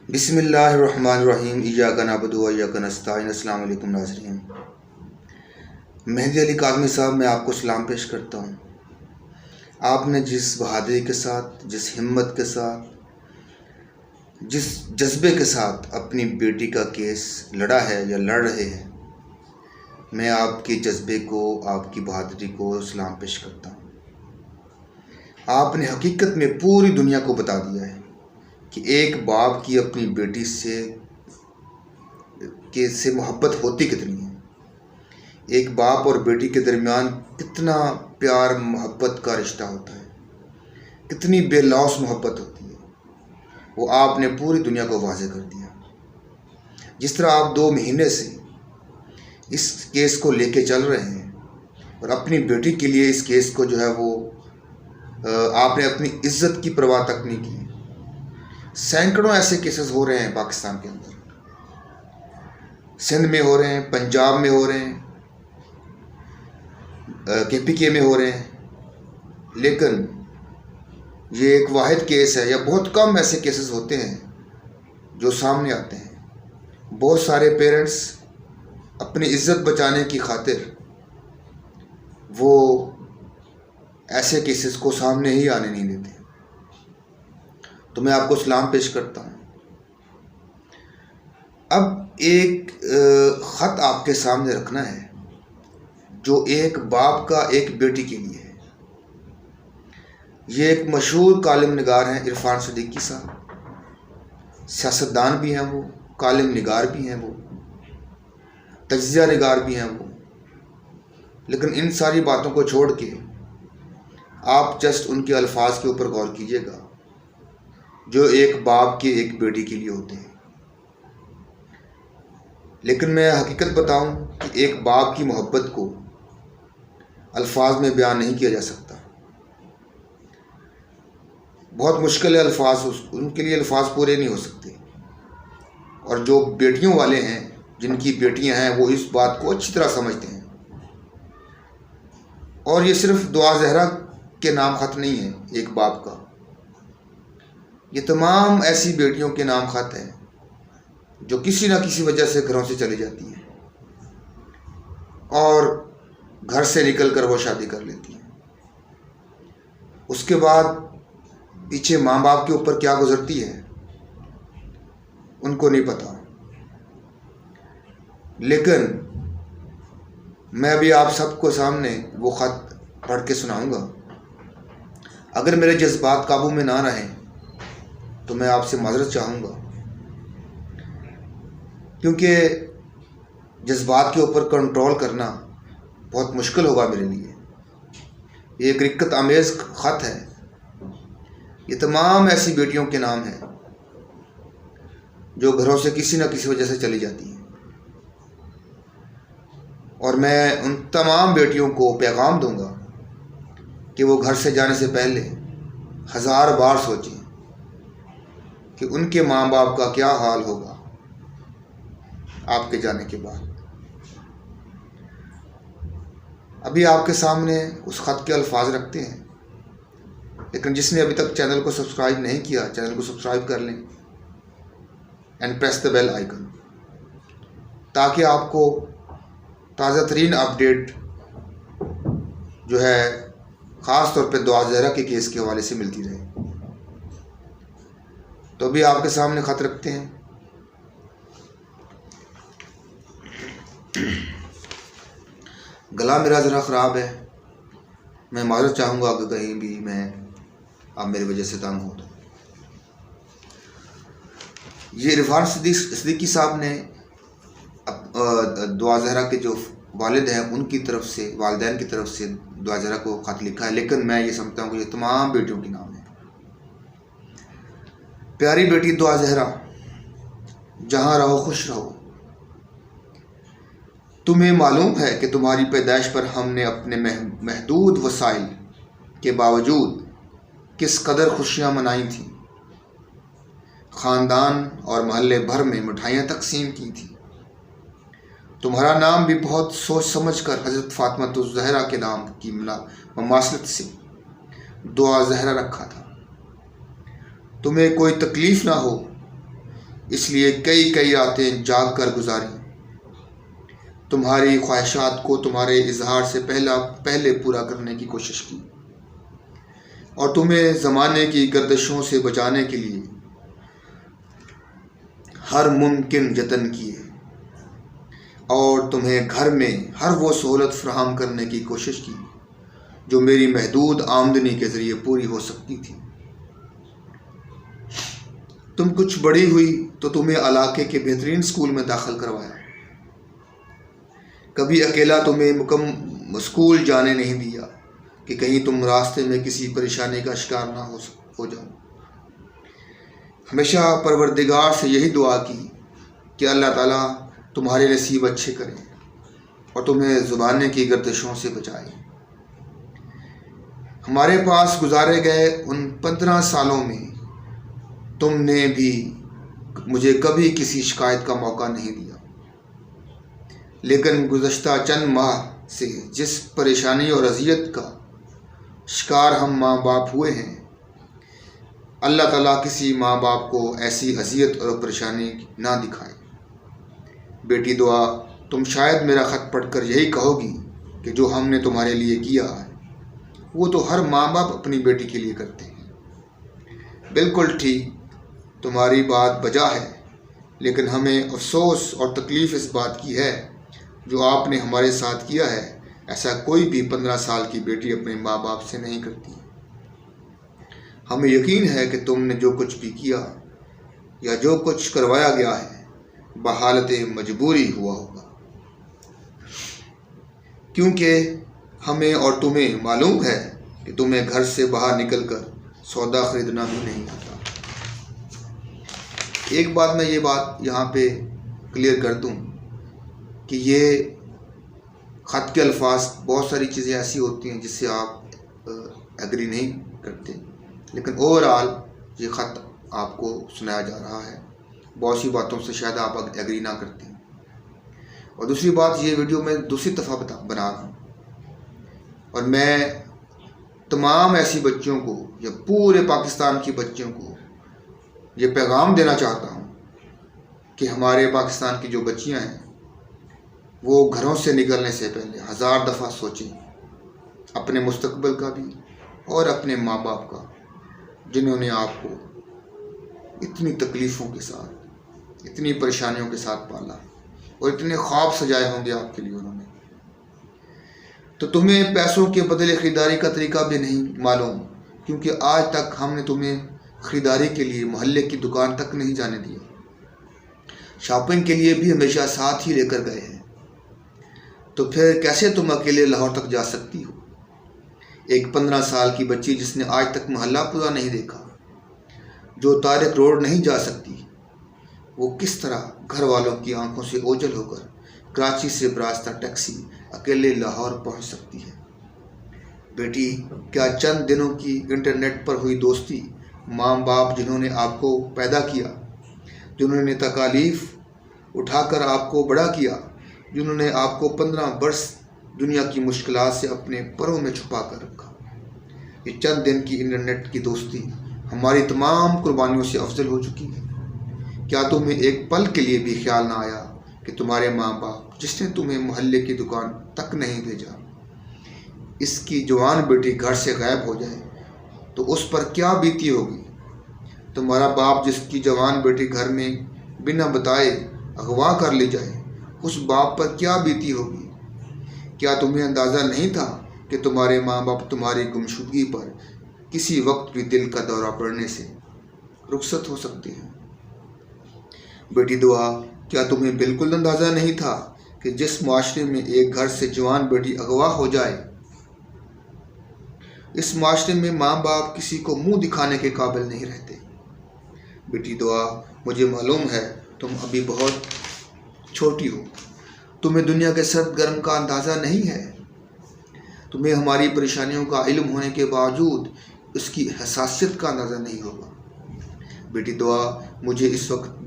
بسم اللہ الرحمن الرحیم ایاک نعبد و ایاک نستعین۔ السلام علیکم ناظرین، مہدی علی کاظمی صاحب میں آپ کو سلام پیش کرتا ہوں۔ آپ نے جس بہادری کے ساتھ، جس ہمت کے ساتھ، جس جذبے کے ساتھ اپنی بیٹی کا کیس لڑا ہے یا لڑ رہے ہیں، میں آپ کے جذبے کو، آپ کی بہادری کو سلام پیش کرتا ہوں۔ آپ نے حقیقت میں پوری دنیا کو بتا دیا ہے کہ ایک باپ کی اپنی بیٹی سے محبت ہوتی کتنی ہے، ایک باپ اور بیٹی کے درمیان کتنا پیار محبت کا رشتہ ہوتا ہے، کتنی بے لوث محبت ہوتی ہے، وہ آپ نے پوری دنیا کو واضح کر دیا۔ جس طرح آپ 2 مہینے سے اس کیس کو لے کے چل رہے ہیں اور اپنی بیٹی کے لیے اس کیس کو جو ہے وہ آپ نے اپنی عزت کی پرواہ تک نہیں کی۔ سینکڑوں ایسے کیسز ہو رہے ہیں پاکستان کے اندر، سندھ میں ہو رہے ہیں، پنجاب میں ہو رہے ہیں، KPK میں ہو رہے ہیں، لیکن یہ ایک واحد کیس ہے، یا بہت کم ایسے کیسز ہوتے ہیں جو سامنے آتے ہیں۔ بہت سارے پیرنٹس اپنی عزت بچانے کی خاطر وہ ایسے کیسز کو سامنے ہی آنے نہیں دیتے۔ تو میں آپ کو سلام پیش کرتا ہوں۔ اب ایک خط آپ کے سامنے رکھنا ہے جو ایک باپ کا ایک بیٹی کے لیے ہے۔ یہ ایک مشہور کالم نگار ہیں عرفان صدیقی صاحب، سیاستدان بھی ہیں وہ، کالم نگار بھی ہیں وہ، تجزیہ نگار بھی ہیں وہ، لیکن ان ساری باتوں کو چھوڑ کے آپ جسٹ ان کے الفاظ کے اوپر غور کیجیے گا جو ایک باپ کے ایک بیٹی کے لیے ہوتے ہیں۔ لیکن میں حقیقت بتاؤں کہ ایک باپ کی محبت کو الفاظ میں بیان نہیں کیا جا سکتا، بہت مشکل ہے، الفاظ ان کے لیے الفاظ پورے نہیں ہو سکتے۔ اور جو بیٹیوں والے ہیں، جن کی بیٹیاں ہیں، وہ اس بات کو اچھی طرح سمجھتے ہیں۔ اور یہ صرف دعا زہرا کے نام خط نہیں ہے ایک باپ کا، یہ تمام ایسی بیٹیوں کے نام خط ہیں جو کسی نہ کسی وجہ سے گھروں سے چلی جاتی ہیں اور گھر سے نکل کر وہ شادی کر لیتی ہیں۔ اس کے بعد پیچھے ماں باپ کے اوپر کیا گزرتی ہے ان کو نہیں پتا، لیکن میں ابھی آپ سب کو سامنے وہ خط پڑھ کے سناؤں گا۔ اگر میرے جذبات قابو میں نہ رہیں تو میں آپ سے معذرت چاہوں گا، کیونکہ جذبات کے اوپر کنٹرول کرنا بہت مشکل ہوگا میرے لیے۔ یہ ایک رقت آمیز خط ہے، یہ تمام ایسی بیٹیوں کے نام ہیں جو گھروں سے کسی نہ کسی وجہ سے چلی جاتی ہیں، اور میں ان تمام بیٹیوں کو پیغام دوں گا کہ وہ گھر سے جانے سے پہلے 1000 بار سوچیں کہ ان کے ماں باپ کا کیا حال ہوگا آپ کے جانے کے بعد۔ ابھی آپ کے سامنے اس خط کے الفاظ رکھتے ہیں، لیکن جس نے ابھی تک چینل کو سبسکرائب نہیں کیا، چینل کو سبسکرائب کر لیں and press the bell icon, تاکہ آپ کو تازہ ترین اپڈیٹ جو ہے خاص طور پہ دعا زہرا کے کیس کے حوالے سے ملتی رہے۔ تو ابھی آپ کے سامنے خط رکھتے ہیں۔ گلا میرا ذرا خراب ہے، میں معذرت چاہوں گا کہ کہیں بھی آپ میری وجہ سے تنگ ہو تو۔ یہ عرفان صدیقی صاحب نے دعا زہرا کے جو والد ہیں ان کی طرف سے، والدین کی طرف سے دعا زہرا کو خط لکھا ہے، لیکن میں یہ سمجھتا ہوں کہ یہ تمام بیٹیوں کے نام ہیں۔ پیاری بیٹی دعا زہرا، جہاں رہو خوش رہو۔ تمہیں معلوم ہے کہ تمہاری پیدائش پر ہم نے اپنے محدود وسائل کے باوجود کس قدر خوشیاں منائی تھیں، خاندان اور محلے بھر میں مٹھائیاں تقسیم کی تھیں۔ تمہارا نام بھی بہت سوچ سمجھ کر حضرت فاطمہ الزہرا کے نام کی مماثلت سے دعا زہرا رکھا تھا۔ تمہیں کوئی تکلیف نہ ہو اس لیے کئی راتیں جاگ کر گزاری، تمہاری خواہشات کو تمہارے اظہار سے پہلے پورا کرنے کی کوشش کی، اور تمہیں زمانے کی گردشوں سے بچانے کے لیے ہر ممکن جتن کیے، اور تمہیں گھر میں ہر وہ سہولت فراہم کرنے کی کوشش کی جو میری محدود آمدنی کے ذریعے پوری ہو سکتی تھی۔ تم کچھ بڑی ہوئی تو تمہیں علاقے کے بہترین اسکول میں داخل کروایا، کبھی اکیلا تمہیں اسکول جانے نہیں دیا کہ کہیں تم راستے میں کسی پریشانی کا شکار نہ ہو جاؤ۔ ہمیشہ پروردگار سے یہی دعا کی کہ اللہ تعالیٰ تمہارے نصیب اچھے کرے اور تمہیں زمانے کی گردشوں سے بچائے۔ ہمارے پاس گزارے گئے ان 15 سالوں میں تم نے بھی مجھے کبھی کسی شکایت کا موقع نہیں دیا، لیکن گزشتہ چند ماہ سے جس پریشانی اور اذیت کا شکار ہم ماں باپ ہوئے ہیں، اللہ تعالیٰ کسی ماں باپ کو ایسی اذیت اور پریشانی نہ دکھائے۔ بیٹی دعا، تم شاید میرا خط پڑھ کر یہی کہو گی کہ جو ہم نے تمہارے لیے کیا ہے وہ تو ہر ماں باپ اپنی بیٹی کے لیے کرتے ہیں۔ بالکل ٹھیک، تمہاری بات بجا ہے، لیکن ہمیں افسوس اور تکلیف اس بات کی ہے جو آپ نے ہمارے ساتھ کیا ہے، ایسا کوئی بھی 15 سال کی بیٹی اپنے ماں باپ سے نہیں کرتی۔ ہمیں یقین ہے کہ تم نے جو کچھ بھی کیا یا جو کچھ کروایا گیا ہے بحالت مجبوری ہوا ہوگا، کیونکہ ہمیں اور تمہیں معلوم ہے کہ تمہیں گھر سے باہر نکل کر سودا خریدنا بھی نہیں آتا۔ ایک بات میں یہ بات یہاں پہ کلیئر کر دوں کہ یہ خط کے الفاظ بہت ساری چیزیں ایسی ہوتی ہیں جس سے آپ ایگری نہیں کرتے، لیکن اوورآل یہ خط آپ کو سنایا جا رہا ہے، بہت سی باتوں سے شاید آپ ایگری نہ کرتے ہیں۔ اور دوسری بات، یہ ویڈیو میں دوسری دفعہ بنا رہا ہوں، اور میں تمام ایسی بچیوں کو یا پورے پاکستان کی بچیوں کو یہ پیغام دینا چاہتا ہوں کہ ہمارے پاکستان کی جو بچیاں ہیں وہ گھروں سے نکلنے سے پہلے 1000 دفعہ سوچیں، اپنے مستقبل کا بھی اور اپنے ماں باپ کا، جنہوں نے آپ کو اتنی تکلیفوں کے ساتھ، اتنی پریشانیوں کے ساتھ پالا اور اتنے خواب سجائے ہوں گے آپ کے لیے انہوں نے۔ تو تمہیں پیسوں کے بدلے خریداری کا طریقہ بھی نہیں معلوم، کیونکہ آج تک ہم نے تمہیں خریداری کے لیے محلے کی دکان تک نہیں جانے دیا، شاپنگ کے لیے بھی ہمیشہ ساتھ ہی لے کر گئے ہیں، تو پھر کیسے تم اکیلے لاہور تک جا سکتی ہو؟ ایک 15 سال کی بچی جس نے آج تک محلہ پورا نہیں دیکھا، جو طارق روڈ نہیں جا سکتی، وہ کس طرح گھر والوں کی آنکھوں سے اوجھل ہو کر کراچی سے براستہ ٹیکسی اکیلے لاہور پہنچ سکتی ہے؟ بیٹی، کیا چند دنوں کی انٹرنیٹ پر ہوئی دوستی، ماں باپ جنہوں نے آپ کو پیدا کیا، جنہوں نے تکالیف اٹھا کر آپ کو بڑا کیا، جنہوں نے آپ کو 15 برس دنیا کی مشکلات سے اپنے پروں میں چھپا کر رکھا، یہ چند دن کی انٹرنیٹ کی دوستی ہماری تمام قربانیوں سے افضل ہو چکی ہے؟ کیا تمہیں ایک پل کے لیے بھی خیال نہ آیا کہ تمہارے ماں باپ جس نے تمہیں محلے کی دکان تک نہیں بھیجا، اس کی جوان بیٹی گھر سے غائب ہو جائے تو اس پر کیا بیتی ہوگی؟ تمہارا باپ جس کی جوان بیٹی گھر میں بنا بتائے اغوا کر لی جائے، اس باپ پر کیا بیتی ہوگی؟ کیا تمہیں اندازہ نہیں تھا کہ تمہارے ماں باپ تمہاری گمشدگی پر کسی وقت بھی دل کا دورہ پڑنے سے رخصت ہو سکتے ہیں؟ بیٹی دعا، کیا تمہیں بالکل اندازہ نہیں تھا کہ جس معاشرے میں ایک گھر سے جوان بیٹی اغوا ہو جائے، اس معاشرے میں ماں باپ کسی کو منہ دکھانے کے قابل نہیں رہتے؟ بیٹی دعا، مجھے معلوم ہے تم ابھی بہت چھوٹی ہو، تمہیں دنیا کے سرد گرم کا اندازہ نہیں ہے، تمہیں ہماری پریشانیوں کا علم ہونے کے باوجود اس کی حساسیت کا اندازہ نہیں ہوگا۔ بیٹی دعا، مجھے اس وقت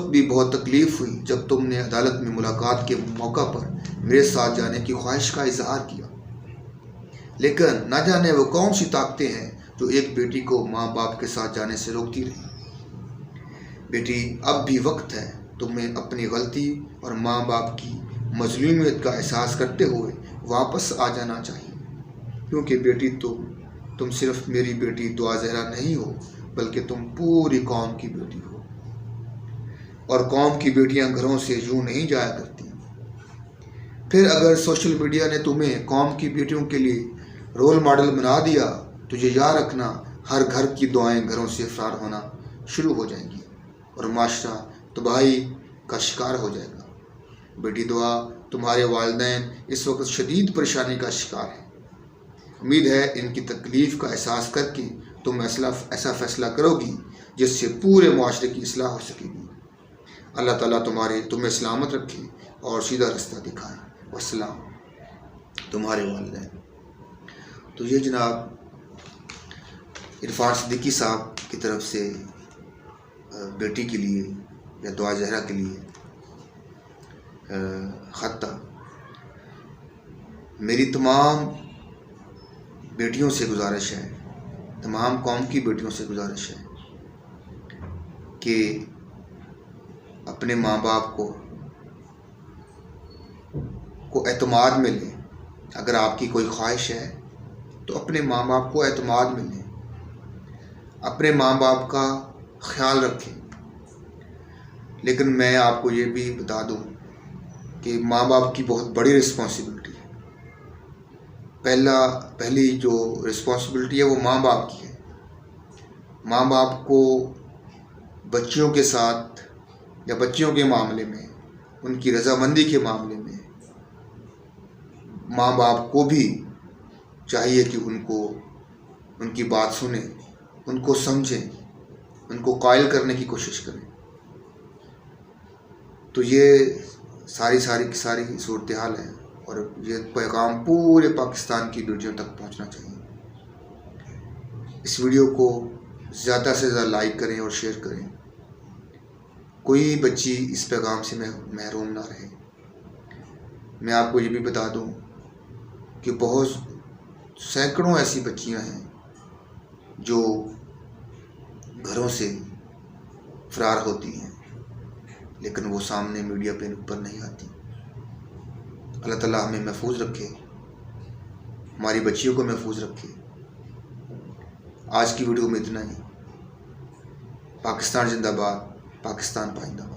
بھی بہت تکلیف ہوئی جب تم نے عدالت میں ملاقات کے موقع پر میرے ساتھ جانے کی خواہش کا اظہار کیا، لیکن نہ جانے وہ کون سی طاقتیں ہیں جو ایک بیٹی کو ماں باپ کے ساتھ جانے سے روکتی رہی۔ بیٹی اب بھی وقت ہے تمہیں اپنی غلطی اور ماں باپ کی مظلومیت کا احساس کرتے ہوئے واپس آ جانا چاہیے، کیونکہ بیٹی تم صرف میری بیٹی دعا زہرا نہیں ہو، بلکہ تم پوری قوم کی بیٹی ہو، اور قوم کی بیٹیاں گھروں سے یوں نہیں جایا کرتی۔ پھر اگر سوشل میڈیا نے تمہیں قوم کی بیٹیوں کے لیے رول ماڈل بنا دیا تو یہ یاد رکھنا، ہر گھر کی دعائیں گھروں سے فرار ہونا شروع ہو جائیں گی اور معاشرہ تباہی کا شکار ہو جائے گا۔ بیٹی دعا تمہارے والدین اس وقت شدید پریشانی کا شکار ہیں۔ امید ہے ان کی تکلیف کا احساس کر کے تم ایسا فیصلہ کرو گی جس سے پورے معاشرے کی اصلاح ہو سکے گی۔ اللہ تعالیٰ تمہیں سلامت رکھے اور سیدھا رستہ دکھائے۔ والسلام، تمہارے والدین۔ تو یہ جناب عرفان صدیقی صاحب کی طرف سے بیٹی کے لیے یا دعا زہرا کے لیے خط تھا۔ میری تمام بیٹیوں سے گزارش ہے، تمام قوم کی بیٹیوں سے گزارش ہے کہ اپنے ماں باپ کو اعتماد میں لیں۔ اگر آپ کی کوئی خواہش ہے تو اپنے ماں باپ کو اعتماد میں لیں، اپنے ماں باپ کا خیال رکھیں۔ لیکن میں آپ کو یہ بھی بتا دوں کہ ماں باپ کی بہت بڑی رسپانسبلٹی ہے۔ پہلی جو رسپانسبلٹی ہے وہ ماں باپ کی ہے۔ ماں باپ کو بچیوں کے ساتھ یا بچیوں کے معاملے میں، ان کی رضامندی کے معاملے میں، ماں باپ کو بھی چاہیے کہ ان کی بات سنیں، ان کو سمجھیں، ان کو قائل کرنے کی کوشش کریں۔ تو یہ ساری کی ساری صورتحال ہے، اور یہ پیغام پورے پاکستان کی بیٹیوں تک پہنچنا چاہیے۔ اس ویڈیو کو زیادہ سے زیادہ لائک کریں اور شیئر کریں، کوئی بچی اس پیغام سے محروم نہ رہے۔ میں آپ کو یہ بھی بتا دوں کہ بہت سینکڑوں ایسی بچیاں ہیں جو گھروں سے فرار ہوتی ہیں، لیکن وہ سامنے میڈیا پہ اوپر نہیں آتی۔ اللہ تعالیٰ ہمیں محفوظ رکھے، ہماری بچیوں کو محفوظ رکھے۔ آج کی ویڈیو میں اتنا ہی۔ پاکستان زندہ باد، پاکستان پائندہ باد۔